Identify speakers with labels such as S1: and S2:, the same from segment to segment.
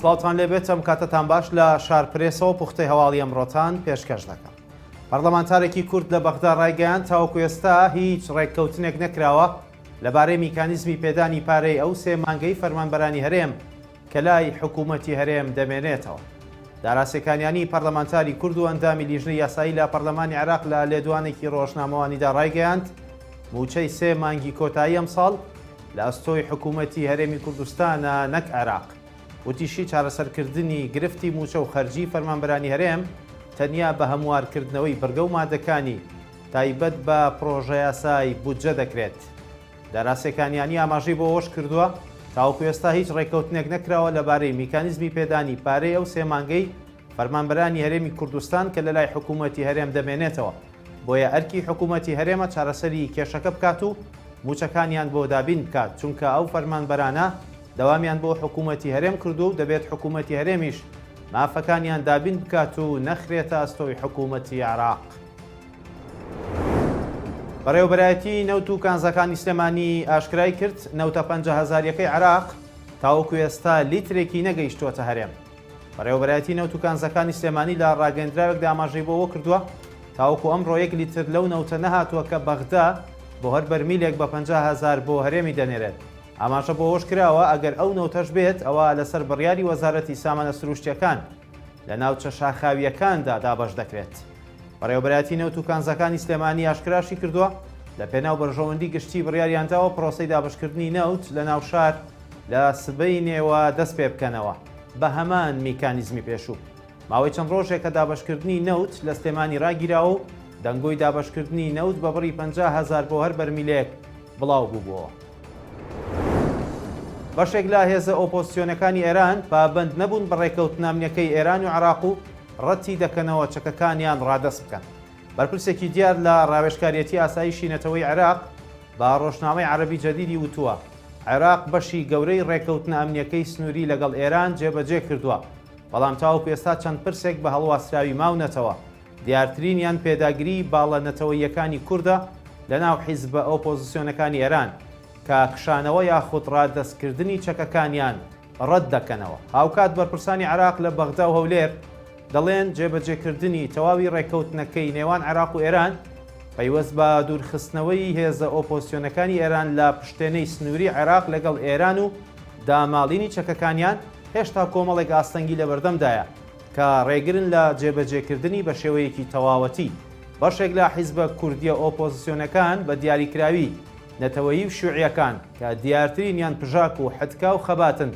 S1: سڵاوتان لێبێتم کاتتان باش لە شارپرێسەوە پوختەی هەواڵی ئەمڕۆتان پێشکەش دەکەم. پەرلەمانتارێکی کورد لە بەغدا ڕایگەیاند تاوەکو ئێستا هیچ ڕێککەوتنێک نەکراوە لەبارەی میکانیزمی پێدانی پارەی ئەو سێ مانگەی فەرمانبەرانی هەرێم کە لای حکوومەتی هەرێم دەمێنێتەوە. داراسێکانیانی پەرلەمانتاری کورد و ئەندامی لیژنەی یاسایی لە پەرلەمانی عێراق لە لێدوانێکی ڕۆژنامەوانیدا ڕایگەیاند موچەی سێ مانگی کۆتایی ئەمساڵ لە ئەستۆی حکوومەتی هەرێمی کوردستانە نەک عێراق. وتیشی چارەسەرکردنی گرفتی موچە و خەرجی فەرمانبەرانی هەرێم تەنیا بە هەموارکردنەوەی بەرگە و مادەکانی تایبەت بە پرۆژە یاسای بودجە دەکرێت. داراسێکانیانی ئاماژەی بۆ ئەوەش کردووە تاوەکو ئێستا هیچ ڕێککەوتنێک نەکراوە لەبارەی میکانیزمی پێدانی پارەی ئەو سێ مانگەی فەرمانبەرانی هەرێمی کوردستان کە لە لای حکوومەتی هەرێم دەمێنێتەوە، بۆیە ئەرکی حکوومەتی هەرێمە چارەسەری کێشەکە بکات و موچەکانیان بۆ دابین بکات، چونکە ئەو فەرمانبەرانە دەوامیان بۆ حکوومەتی هەرێم کردو و دەبێت حکوومەتی هەرێمیش مافەکانیان دابین بکات و نەخرێتە ئەستۆی حکوومەتی عێراق. بەڕێوەبەرایەتی نەوت و کانزەکانی سلێمانی ئاشکرای کرد نەوتە 50,000ەکەی عێراق تاوەکو ئێستا لیترێکی نەگەیشتووەتە هەرێم. بەڕێوەبەرایەتی نەوت و کانزەکانی سلێمانی لە ڕاگەندراوێکدا ئاماژەی بۆەوە کردووە تاوەکو ئەمڕۆ 1 لیتر لەو نەوتە نەهاتووە کە بەغدا بۆ هەر بەرمیلێک بە 50,000 بۆ هەرێمی دەنێرێت. ئاماژە بۆ ئەوەش کراوە ئەگەر ئەو نەوتەش بێت ئەوە لەسەر بڕیاری وەزارەتی سامانە سروشتیەکان لە ناوچە شاخاویەکاندا دابەش دەکرێت. بەڕێوەبەرایەتی نەوت و کانزەکانی سلێمانی ئاشکراشی کردووە لە پێناو بەرژەوەندی گشتی بڕیاریانداوە پرۆسەی دابشکردنی نەوت لە ناو شار لە سبەی نێوە دەست پێ بکەنەوە بە هەمان میکانیزمی پێشوو. ماوەی چەند ڕۆژێک کە دابشکردنی نەوت لە سلێمانی ڕاگیراوە و دەنگۆی دابشکردنی نەوت بە بڕی 50,000 بۆ هەر بەرمیلێک بڵاو بووبووەوە. بەشێک لە هێزە ئۆپۆزیسیۆنەکانی ئێران پابەند نەبوون بە ڕێکەوتنامنیەکەی ئێران و عێراق و ڕەتی دەکەنەوە چەکەکانیان ڕادەست بکەن. بەرپرسێکی دیار لە ڕاوێژکاریەتی ئاسایشی نەتەوەی عێراق بە ڕۆژنامەی عەرەبی جەدیدی وتووە عێراق بەشی گەورەی ڕێکەوتنە ئەمنیەکەی سنووری لەگەڵ ئێران جێبەجێ کردووە، بەڵام تاوەکو ئێستا چەند پرسێک بە هەڵواسراوی ماونەتەوە. دیارترینیان پێداگیری باڵە نەتەوەیەکانی کووردە لە ناو حیزبە ئۆپۆزیسیۆنەکانی ئێران کە کشانەوە یاخود ڕادەستکردنی چەکەکانیان ڕەت دەکەنەوە. هاوکات بەرپرسانی عێراق لە بەغدا و هەولێر دەڵێن جێبەجێکردنی تەواوی ڕێکەوتنەکەی نێوان عێراق و ئێران پەیوەست بە دوورخستنەوەی هێزە ئۆپۆزیسیۆنەکانی ئێران لە پشتێنەی سنووری عێراق لەگەڵ ئێران و داماڵینی چەکەکانیان هێشتا کۆمەڵێک ئاستەنگی لە بەردەمدایە کە ڕێگرن لە جێبەجێکردنی بە شێوەیەکی تەواوەتی. بەشێک لە حیزبە کوردیە ئۆپۆزیسیۆنەکان بە دیاریکراوی نەتەوەیی و شوعیەکان کە دیارترینیان پژاک و حەتکا و خەباتن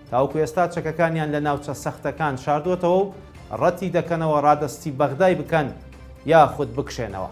S1: تاوەکو ئێستا چەکەکانیان لە ناوچە سەختەکان شاردووەتەوە و ڕەتی دەکەنەوە ڕادەستی بەغدای بکەن یاخود بکشێنەوە.